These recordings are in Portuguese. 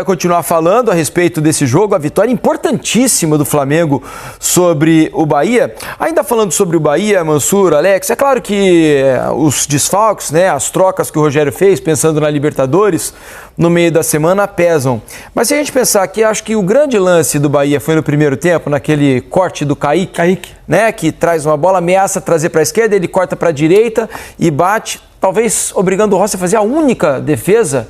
continuar falando a respeito desse jogo, a vitória importantíssima do Flamengo sobre o Bahia. Ainda falando sobre o Bahia, Mansur, Alex, é claro que os desfalques, né, as trocas que o Rogério fez, pensando na Libertadores, no meio da semana, pesam. Mas se a gente pensar aqui, acho que o grande lance do Bahia foi no primeiro tempo, naquele corte do Kaique, né, que traz uma bola, ameaça trazer para a esquerda, ele corta para a direita e bate, talvez obrigando o Rossi a fazer a única defesa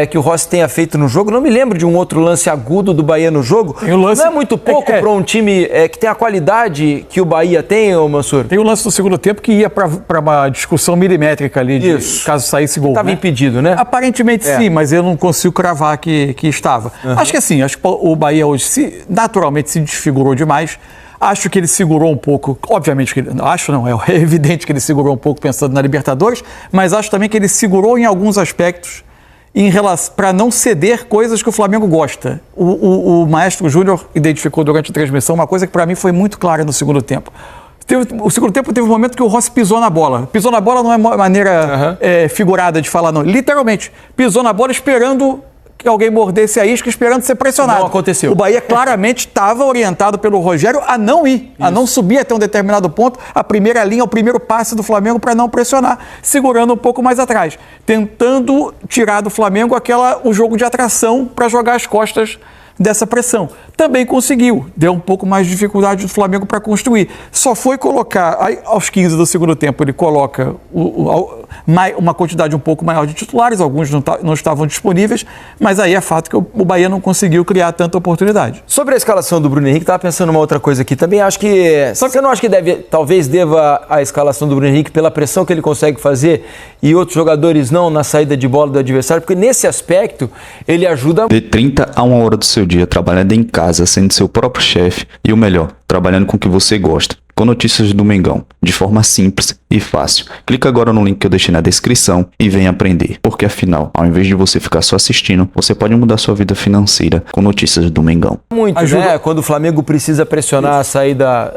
que o Rossi tenha feito no jogo. Não me lembro de um outro lance agudo do Bahia no jogo. Não é muito pouco para um time que tem a qualidade que o Bahia tem, ô Mansur? Tem o lance do segundo tempo que ia para uma discussão milimétrica ali, de caso saísse gol. Estava impedido, né? Aparentemente sim, mas eu não consigo cravar que estava. Acho que assim, acho que o Bahia hoje naturalmente se desfigurou demais. Acho que ele segurou um pouco, obviamente que é evidente que ele segurou um pouco pensando na Libertadores, mas acho também que ele segurou em alguns aspectos para não ceder coisas que o Flamengo gosta. O Maestro Júnior identificou durante a transmissão uma coisa que para mim foi muito clara no segundo tempo. O segundo tempo teve um momento que o Rossi pisou na bola. Pisou na bola não é maneira figurada de falar, não. Literalmente, pisou na bola esperando que alguém mordesse a isca, esperando ser pressionado. Não aconteceu. O Bahia claramente estava orientado pelo Rogério a não ir, a não subir até um determinado ponto, a primeira linha, o primeiro passe do Flamengo para não pressionar, segurando um pouco mais atrás, tentando tirar do Flamengo o jogo de atração para jogar as costas dessa pressão. Também conseguiu, deu um pouco mais de dificuldade do Flamengo para construir. Só foi colocar, aos 15 do segundo tempo, ele coloca uma quantidade um pouco maior de titulares, alguns não estavam disponíveis, mas aí é fato que o Bahia não conseguiu criar tanta oportunidade. Sobre a escalação do Bruno Henrique, estava pensando uma outra coisa aqui também, acho que... Você não acha que talvez deva a escalação do Bruno Henrique pela pressão que ele consegue fazer e outros jogadores não na saída de bola do adversário? Porque nesse aspecto, ele ajuda... De 30 a 1 hora do seu dia, trabalhando em casa, sendo seu próprio chefe e o melhor, trabalhando com o que você gosta. Com notícias do Mengão, de forma simples e fácil. Clica agora no link que eu deixei na descrição e venha aprender. Porque afinal, ao invés de você ficar só assistindo, você pode mudar sua vida financeira com notícias do Mengão. Muito, né? Quando o Flamengo precisa pressionar a saída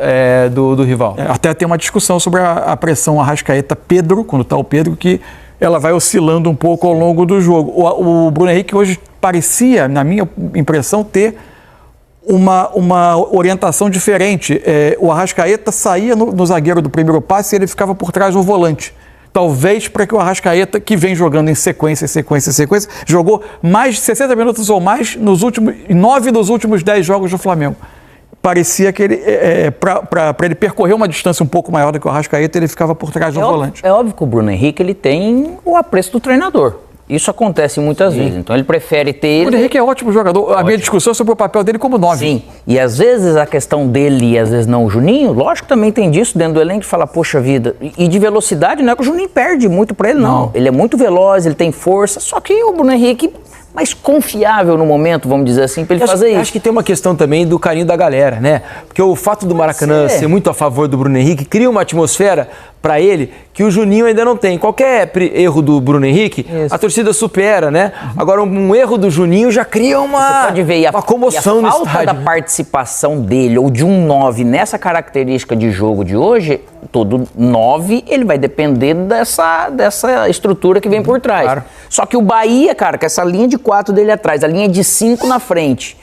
do rival. Até tem uma discussão sobre a pressão Arrascaeta-Pedro, quando está o Pedro, que ela vai oscilando um pouco ao longo do jogo. O Bruno Henrique hoje parecia, na minha impressão, ter uma orientação diferente. O Arrascaeta saía no zagueiro do primeiro passe e ele ficava por trás do volante. Talvez para que o Arrascaeta, que vem jogando em sequência, jogou mais de 60 minutos ou mais nos 9 dos últimos 10 jogos do Flamengo. Parecia que ele, para ele percorrer uma distância um pouco maior do que o Arrascaeta, ele ficava por trás do volante. É óbvio que o Bruno Henrique ele tem o apreço do treinador. Isso acontece muitas vezes, então ele prefere ter ele... O Bruno Henrique é ótimo jogador, a minha discussão é sobre o papel dele como 9. Sim, e às vezes a questão dele e às vezes não o Juninho, lógico que também tem disso dentro do elenco, de falar, poxa vida, e de velocidade não é que o Juninho perde muito pra ele, não. Ele é muito veloz, ele tem força, só que o Bruno Henrique... mais confiável no momento, vamos dizer assim, para ele fazer isso. Acho que tem uma questão também do carinho da galera, né? Porque o fato do Maracanã ser muito a favor do Bruno Henrique cria uma atmosfera para ele que o Juninho ainda não tem. Qualquer erro do Bruno Henrique, a torcida supera, né? Agora, um erro do Juninho já cria uma comoção no estádio. A falta da participação dele, ou de um 9, nessa característica de jogo de hoje, todo 9, ele vai depender dessa estrutura que vem por trás. Claro. Só que o Bahia, cara, com essa linha de 4 dele atrás, a linha de 5 na frente,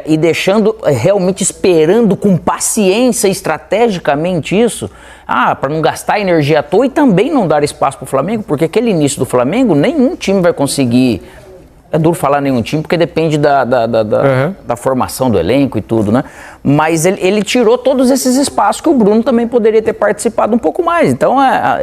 e deixando, realmente esperando com paciência, estrategicamente isso, para não gastar energia à toa e também não dar espaço para o Flamengo, porque aquele início do Flamengo, nenhum time vai conseguir. É duro falar nenhum time, porque depende da formação do elenco e tudo, né? Mas ele tirou todos esses espaços que o Bruno também poderia ter participado um pouco mais. Então,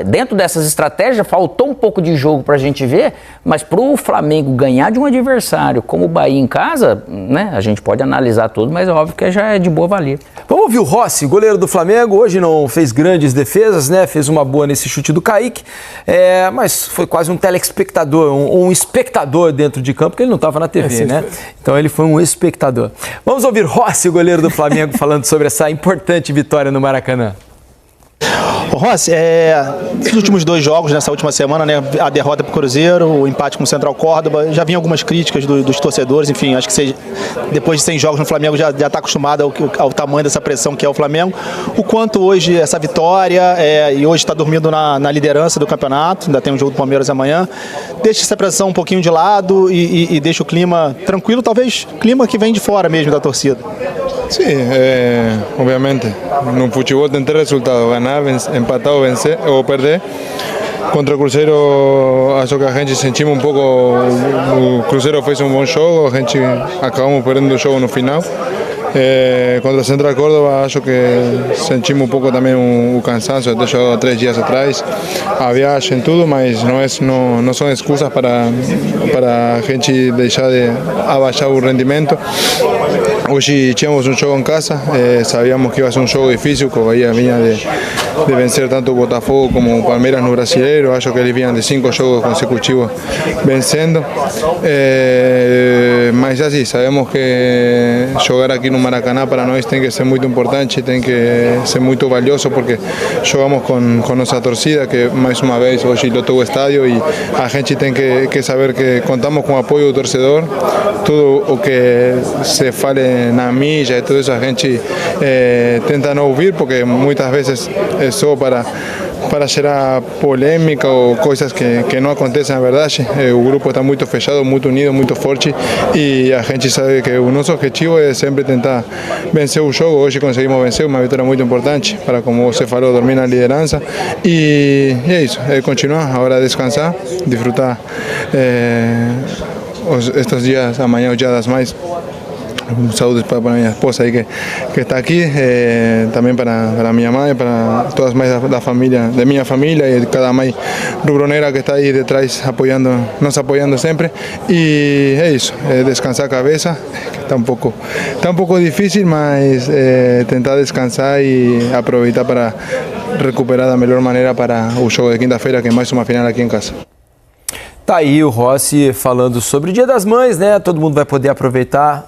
dentro dessas estratégias, faltou um pouco de jogo pra gente ver, mas pro Flamengo ganhar de um adversário como o Bahia em casa, né? A gente pode analisar tudo, mas é óbvio que já é de boa valia. Vamos ouvir o Rossi, goleiro do Flamengo. Hoje não fez grandes defesas, né? Fez uma boa nesse chute do Kaique, mas foi quase um telespectador, um espectador dentro de campo, porque ele não estava na TV, né? Então ele foi um espectador. Vamos ouvir Rossi, o goleiro do Flamengo, falando sobre essa importante vitória no Maracanã. Rossi, esses últimos 2 jogos nessa última semana, né, a derrota para o Cruzeiro, o empate com o Central Córdoba, já vinha algumas críticas dos torcedores, enfim, acho que você, depois de 100 jogos no Flamengo já está acostumado ao tamanho dessa pressão que é o Flamengo. O quanto hoje essa vitória, e hoje está dormindo na liderança do campeonato, ainda tem um jogo do Palmeiras amanhã, deixa essa pressão um pouquinho de lado e deixa o clima tranquilo, talvez clima que vem de fora mesmo da torcida. Sí, obviamente. No futebol tem 3 resultados: ganar, empatar ou vencer ou perder. Contra o Cruzeiro, acho que a gente sentimos um pouco. O Cruzeiro fez um bom jogo, a gente acabamos perdendo o jogo no final. Contra o Central Córdoba, acho que sentimos um pouco também o cansaço de ter jogado 3 dias atrás, a viagem, tudo, mas não são excusas para a gente deixar de abaixar o rendimento. Hoje tínhamos um jogo em casa, sabíamos que ia ser um jogo difícil, que o Bahia vinha de vencer tanto o Botafogo como o Palmeiras no Brasileiro. Acho que eles vinham de 5 jogos consecutivos vencendo, mas assim, sabemos que jogar aqui no Maracanã para nós tem que ser muito importante, tem que ser muito valioso, porque jogamos com nossa torcida, que mais uma vez hoje lotou o estádio, e a gente tem que saber que contamos com o apoio do torcedor. Tudo o que se fale na mídia e tudo isso a gente tenta não ouvir, porque muitas vezes é só para gerar polêmica ou coisas que não acontecem na verdade. O grupo está muito fechado, muito unido, muito forte, e a gente sabe que o nosso objetivo é sempre tentar vencer o jogo. Hoje conseguimos vencer, uma vitória muito importante para, como você falou, dormir na liderança, e é isso, é continuar, agora descansar, disfrutar estes dias, amanhã o Dia das Mães. Saúde para minha esposa aí que está aqui, também para minha mãe, para todas as mães da família, de minha família, e cada mãe rubro-negra que está aí detrás nos apoiando sempre. E é isso, descansar a cabeça, que está um pouco difícil, mas tentar descansar e aproveitar para recuperar da melhor maneira para o jogo de quinta-feira, que é mais uma final aqui em casa. Tá aí o Rossi falando sobre o Dia das Mães, né? Todo mundo vai poder aproveitar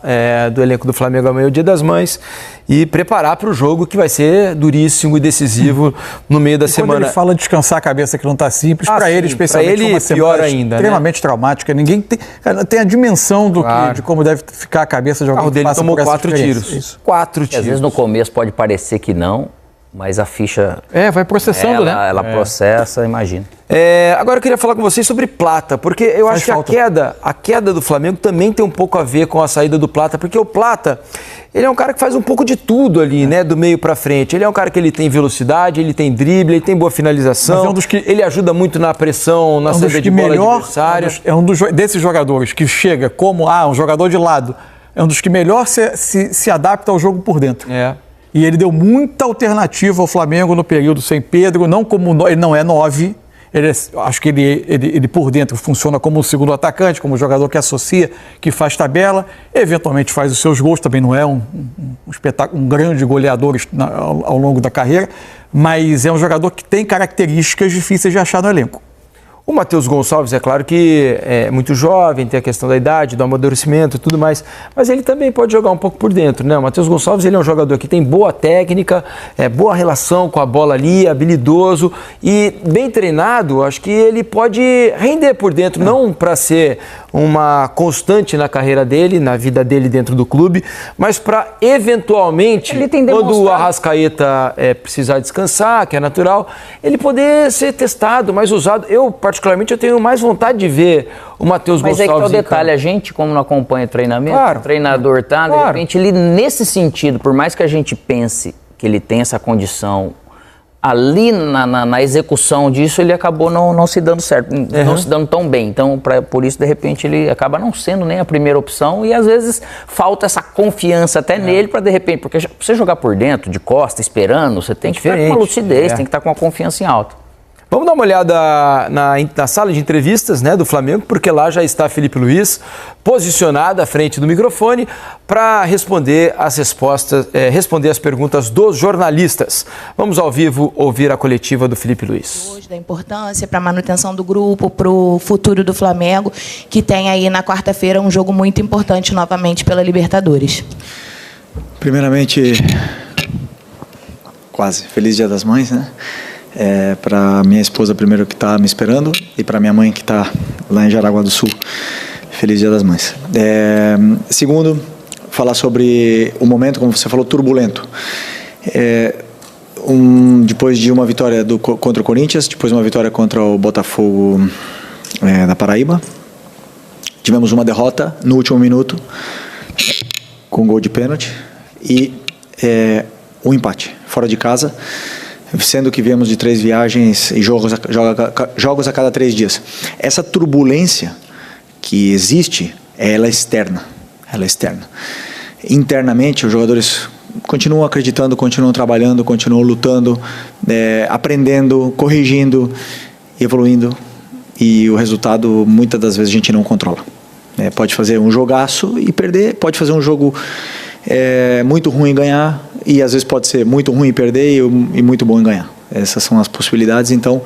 do elenco do Flamengo amanhã o Dia das Mães e preparar para o jogo que vai ser duríssimo e decisivo no meio da semana. Quando ele fala descansar a cabeça, que não está simples, para ele especialmente, pra ele, uma semana pior ainda, extremamente traumática. Ninguém tem a dimensão de como deve ficar a cabeça de alguém que passa por essa experiência. O dele tomou 4 tiros. Isso. 4 tiros. Às vezes no começo pode parecer que não, mas a ficha... vai processando, né? Ela processa, imagina. Agora eu queria falar com vocês sobre Plata, porque eu acho que a queda do Flamengo também tem um pouco a ver com a saída do Plata, porque o Plata, ele é um cara que faz um pouco de tudo ali, né, do meio pra frente. Ele é um cara que ele tem velocidade, ele tem drible, ele tem boa finalização, ele ajuda muito na pressão, na saída de bola adversária. É um desses jogadores que chega como um jogador de lado, é um dos que melhor se adapta ao jogo por dentro. E ele deu muita alternativa ao Flamengo no período sem Pedro, ele não é 9, acho que ele por dentro funciona como um segundo atacante, como um jogador que associa, que faz tabela, eventualmente faz os seus gols, também não é um grande goleador ao longo da carreira, mas é um jogador que tem características difíceis de achar no elenco. O Matheus Gonçalves, é claro que é muito jovem, tem a questão da idade, do amadurecimento e tudo mais, mas ele também pode jogar um pouco por dentro, né? O Matheus Gonçalves, ele é um jogador que tem boa técnica, boa relação com a bola ali, habilidoso e bem treinado. Acho que ele pode render por dentro, não para ser uma constante na carreira dele, na vida dele dentro do clube, mas para eventualmente, quando o Arrascaeta precisar descansar, que é natural, ele poder ser testado, mais usado. Particularmente, eu tenho mais vontade de ver o Matheus Gonçalves. Mas aí que tá o detalhe, a gente, como não acompanha treinamento, o treinador de repente, ele, nesse sentido, por mais que a gente pense que ele tem essa condição, ali na execução disso, ele acabou não se dando certo, não se dando tão bem. Então, por isso, de repente, ele acaba não sendo nem a primeira opção e, às vezes, falta essa confiança até nele para, de repente, porque pra você jogar por dentro, de costa, esperando, você tem que estar com uma lucidez, tem que estar com uma confiança em alta. Vamos dar uma olhada na sala de entrevistas, né, do Flamengo, porque lá já está Felipe Luiz posicionado à frente do microfone para responder as perguntas dos jornalistas. Vamos ao vivo ouvir a coletiva do Felipe Luiz. Hoje da importância para a manutenção do grupo, para o futuro do Flamengo, que tem aí na quarta-feira um jogo muito importante novamente pela Libertadores. Primeiramente, Quase. Feliz Dia das Mães, né? Para minha esposa primeiro que está me esperando e para minha mãe que está lá em Jaraguá do Sul. Feliz Dia das Mães. Segundo, falar sobre o momento, como você falou, turbulento. Depois de uma vitória contra o Corinthians, depois uma vitória contra o Botafogo da Paraíba, tivemos uma derrota no último minuto com gol de pênalti e um empate fora de casa, sendo que viemos de 3 viagens e jogos a cada 3 dias. Essa turbulência que existe, ela é externa. Internamente, os jogadores continuam acreditando, continuam trabalhando, continuam lutando, aprendendo, corrigindo, evoluindo, e o resultado muitas das vezes a gente não controla. Pode fazer um jogaço e perder, pode fazer um jogo muito ruim e ganhar, e às vezes pode ser muito ruim e perder e muito bom em ganhar. Essas são as possibilidades, então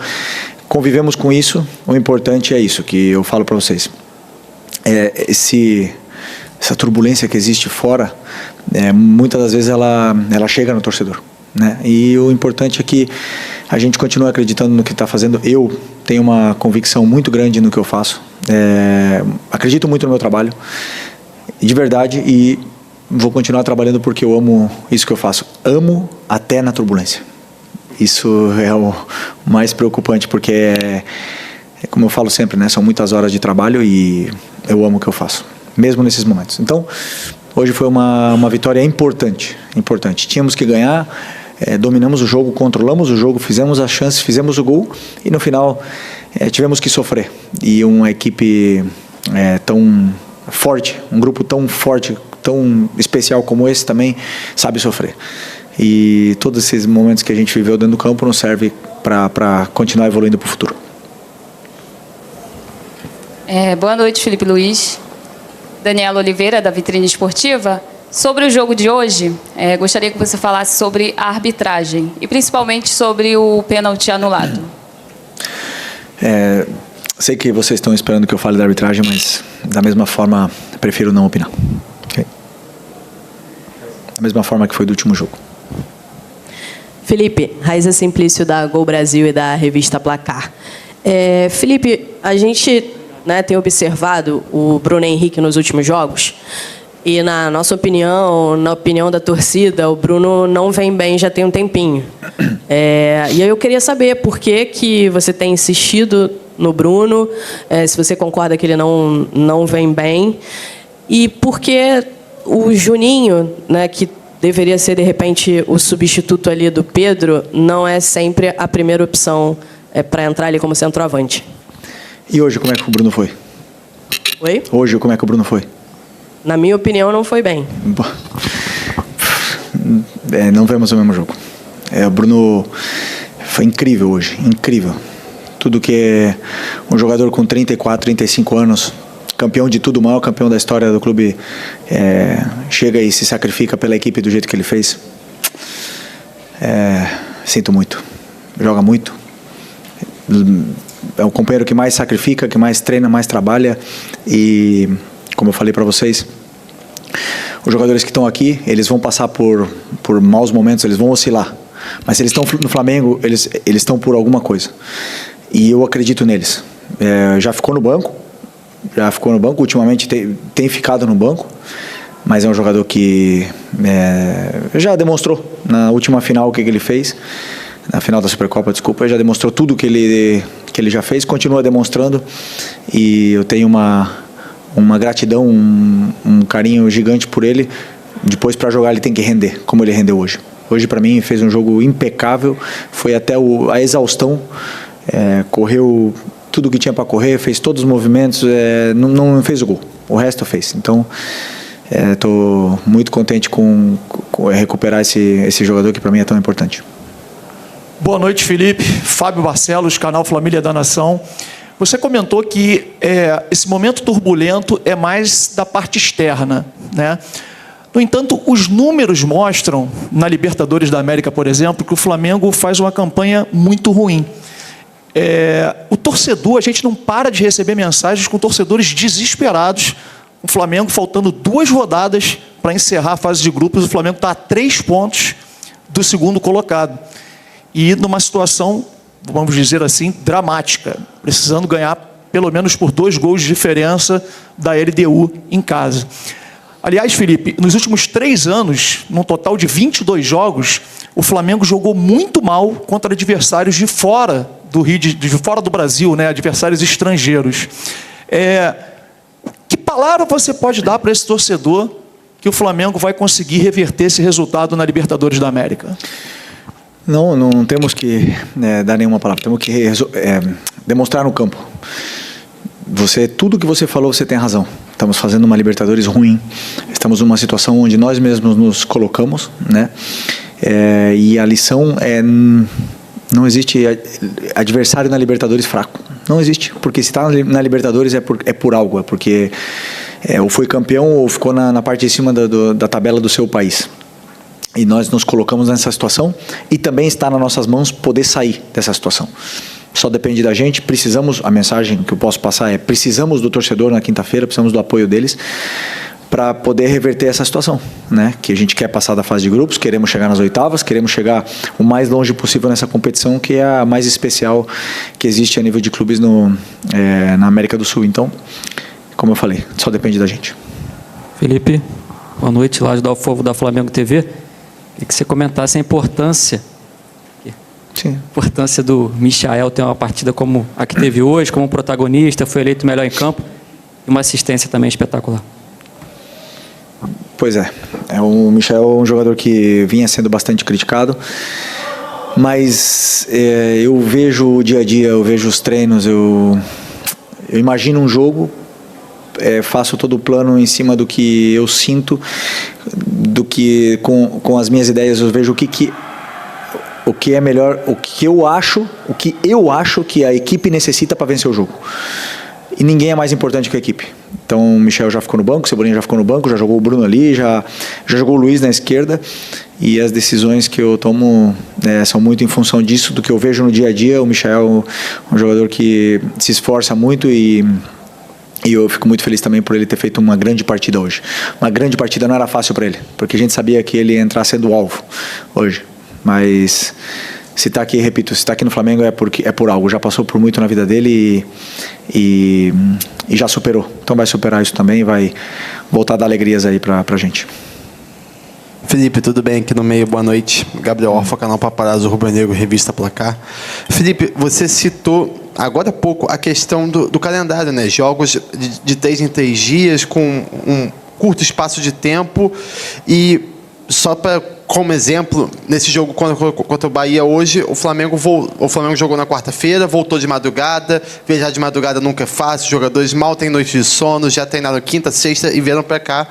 convivemos com isso. O importante é isso que eu falo para vocês. Essa turbulência que existe fora, muitas das vezes ela chega no torcedor, né? E o importante é que a gente continue acreditando no que está fazendo. Eu tenho uma convicção muito grande no que eu faço, acredito muito no meu trabalho, de verdade, e vou continuar trabalhando porque eu amo isso que eu faço. Amo até na turbulência. Isso é o mais preocupante, porque como eu falo sempre, né? São muitas horas de trabalho e eu amo o que eu faço, mesmo nesses momentos. Então, hoje foi uma vitória importante. Tínhamos que ganhar, dominamos o jogo, controlamos o jogo, fizemos as chances, fizemos o gol e no final tivemos que sofrer. E uma equipe tão forte, um grupo tão forte, tão especial como esse também sabe sofrer. E todos esses momentos que a gente viveu dentro do campo nos serve para continuar evoluindo para o futuro. Boa noite, Felipe Luiz. Daniela Oliveira, da Vitrine Esportiva. Sobre o jogo de hoje, gostaria que você falasse sobre a arbitragem e principalmente sobre o pênalti anulado. Sei que vocês estão esperando que eu fale da arbitragem, mas da mesma forma prefiro não opinar. Okay? Da mesma forma que foi do último jogo. Felipe, Raíza Simplício da Gol Brasil e da revista Placar. Felipe, a gente tem observado o Bruno Henrique nos últimos jogos e, na nossa opinião, na opinião da torcida, o Bruno não vem bem já tem um tempinho. E aí eu queria saber por que você tem insistido no Bruno, se você concorda que ele não vem bem, e por que o Juninho, que deveria ser, de repente, o substituto ali do Pedro, não é sempre a primeira opção para entrar ali como centroavante. E hoje, como é que o Bruno foi? Oi? Hoje, como é que o Bruno foi? Na minha opinião, não foi bem. Não vemos o mesmo jogo. O Bruno foi incrível hoje, incrível. Tudo que é um jogador com 34, 35 anos, campeão de tudo, o maior campeão da história do clube, chega e se sacrifica pela equipe do jeito que ele fez. Sinto muito. Joga muito. É o companheiro que mais sacrifica, que mais treina, mais trabalha. E, como eu falei para vocês, os jogadores que estão aqui, eles vão passar por maus momentos, eles vão oscilar. Mas se eles estão no Flamengo, eles estão por alguma coisa. E eu acredito neles. Já ficou no banco, ultimamente tem ficado no banco, mas é um jogador que já demonstrou na última final o que ele fez, na final da Supercopa, desculpa, já demonstrou tudo que ele já fez, continua demonstrando, e eu tenho uma gratidão, um carinho gigante por ele. Depois, para jogar, ele tem que render, como ele rendeu hoje. Hoje, para mim, fez um jogo impecável, foi até a exaustão, correu tudo que tinha para correr, fez todos os movimentos, não fez o gol, o resto fez. Então, estou muito contente com recuperar esse jogador que para mim é tão importante. Boa noite, Felipe. Fábio Barcelos, canal Família da Nação. Você comentou que esse momento turbulento é mais da parte externa, né? No entanto, os números mostram, na Libertadores da América, por exemplo, que o Flamengo faz uma campanha muito ruim. O torcedor, a gente não para de receber mensagens com torcedores desesperados. O Flamengo faltando 2 rodadas para encerrar a fase de grupos. O Flamengo está a 3 pontos do segundo colocado. E numa situação, vamos dizer assim, dramática, precisando ganhar pelo menos por 2 gols de diferença da LDU em casa. Aliás, Felipe, nos últimos 3 anos, num total de 22 jogos, o Flamengo jogou muito mal contra adversários de fora do Rio, de fora do Brasil, né? Adversários estrangeiros. Que palavra você pode dar para esse torcedor que o Flamengo vai conseguir reverter esse resultado na Libertadores da América? Não temos que dar nenhuma palavra, temos que demonstrar no campo. Tudo que você falou, você tem razão. Estamos fazendo uma Libertadores ruim, estamos numa situação onde nós mesmos nos colocamos, né? E a lição não existe adversário na Libertadores fraco, não existe, porque se está na Libertadores é por algo, é porque ou foi campeão ou ficou na parte de cima da tabela do seu país. E nós nos colocamos nessa situação e também está nas nossas mãos poder sair dessa situação. Só depende da gente, a mensagem que eu posso passar é: precisamos do torcedor na quinta-feira, precisamos do apoio deles para poder reverter essa situação, né? Que a gente quer passar da fase de grupos, queremos chegar nas oitavas, queremos chegar o mais longe possível nessa competição, que é a mais especial que existe a nível de clubes na América do Sul. Então, como eu falei, só depende da gente. Felipe, boa noite, lá do Fogo da Flamengo TV. Queria que você comentasse a importância do Michael ter uma partida como a que teve hoje, como protagonista, foi eleito melhor em campo, e uma assistência também espetacular. Pois é, o Michael é um jogador que vinha sendo bastante criticado, mas eu vejo o dia a dia, eu vejo os treinos, eu imagino um jogo, faço todo o plano em cima do que eu sinto, do que com as minhas ideias eu vejo o que é melhor, o que eu acho que a equipe necessita para vencer o jogo. E ninguém é mais importante que a equipe. Então o Michel já ficou no banco, o Cebolinha já ficou no banco, já jogou o Bruno ali, já jogou o Luiz na esquerda. E as decisões que eu tomo são muito em função disso, do que eu vejo no dia a dia. O Michel é um jogador que se esforça muito e eu fico muito feliz também por ele ter feito uma grande partida hoje. Uma grande partida não era fácil para ele, porque a gente sabia que ele ia entrar sendo alvo hoje. Mas se está aqui, repito, se está aqui no Flamengo é por algo. Já passou por muito na vida dele e já superou. Então vai superar isso também e vai voltar a dar alegrias aí pra gente. Felipe, tudo bem? Aqui no meio, boa noite. Gabriel Orfa, canal Paparazzo Rubro Negro, Revista Placar. Felipe, você citou agora há pouco a questão do calendário, né? Jogos de 3 em 3 dias, com um curto espaço de tempo. E só como exemplo, nesse jogo contra o Bahia hoje, o Flamengo jogou na quarta-feira, voltou de madrugada. Viajar de madrugada nunca é fácil, os jogadores mal têm noite de sono, já treinaram quinta, sexta e vieram para cá.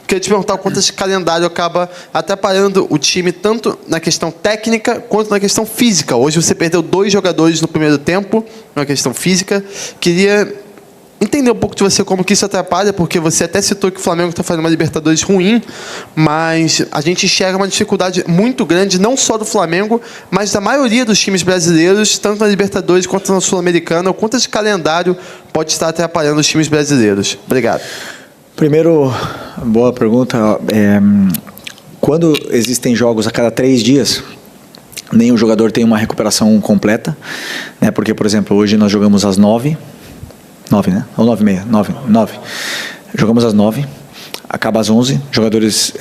Queria te perguntar quanto esse calendário acaba atrapalhando o time, tanto na questão técnica quanto na questão física. Hoje você perdeu 2 jogadores no primeiro tempo, na questão física. Queria entender um pouco de você como que isso atrapalha, porque você até citou que o Flamengo está fazendo uma Libertadores ruim, mas a gente enxerga uma dificuldade muito grande, não só do Flamengo, mas da maioria dos times brasileiros, tanto na Libertadores quanto na Sul-Americana. O quanto esse calendário pode estar atrapalhando os times brasileiros? Obrigado. Primeiro, boa pergunta. Quando existem jogos a cada 3 dias, nenhum jogador tem uma recuperação completa, né? Porque, por exemplo, hoje nós jogamos às 9, né? Ou 9h30? 9. Jogamos às 9, acaba às 11. Jogadores,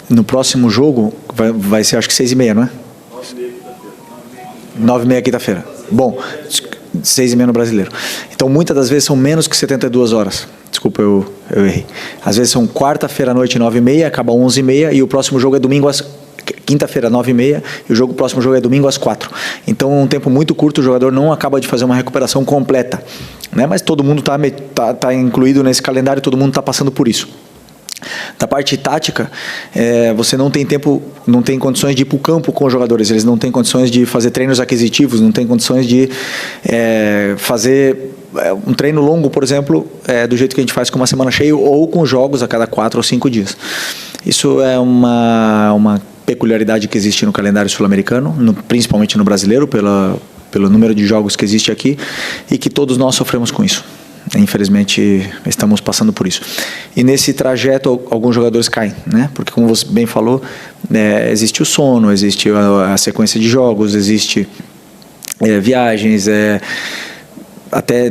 no próximo jogo, vai ser acho que 6h30, não é? 9h30 quinta-feira. Bom, 6h30 no Brasileiro. Então, muitas das vezes são menos que 72 horas. Desculpa, eu errei. Às vezes são quarta-feira à noite, 9h30, acaba 11h30 e o próximo jogo é domingo quinta-feira, 9h30, e o próximo jogo é domingo às 4. Então, um tempo muito curto, o jogador não acaba de fazer uma recuperação completa, né? Mas todo mundo tá incluído nesse calendário, todo mundo está passando por isso. Da parte tática, você não tem tempo, não tem condições de ir para o campo com os jogadores, eles não têm condições de fazer treinos aquisitivos, não tem condições de fazer um treino longo, por exemplo, do jeito que a gente faz com uma semana cheia ou com jogos a cada 4 ou 5 dias. Isso é uma peculiaridade que existe no calendário sul-americano, principalmente no brasileiro, pelo número de jogos que existe aqui, e que todos nós sofremos com isso. Infelizmente, estamos passando por isso. E nesse trajeto, alguns jogadores caem, né? Porque, como você bem falou, existe o sono, existe a sequência de jogos, existe viagens, até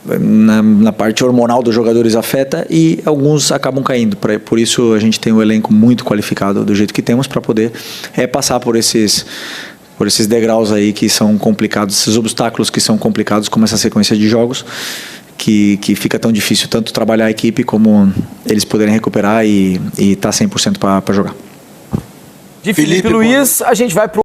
na parte hormonal dos jogadores afeta, e alguns acabam caindo. Por isso, a gente tem um elenco muito qualificado do jeito que temos para poder passar por esses degraus aí que são complicados, esses obstáculos que são complicados, como essa sequência de jogos, que fica tão difícil tanto trabalhar a equipe como eles poderem recuperar e estar 100% para jogar. De Felipe Luiz, a gente vai pro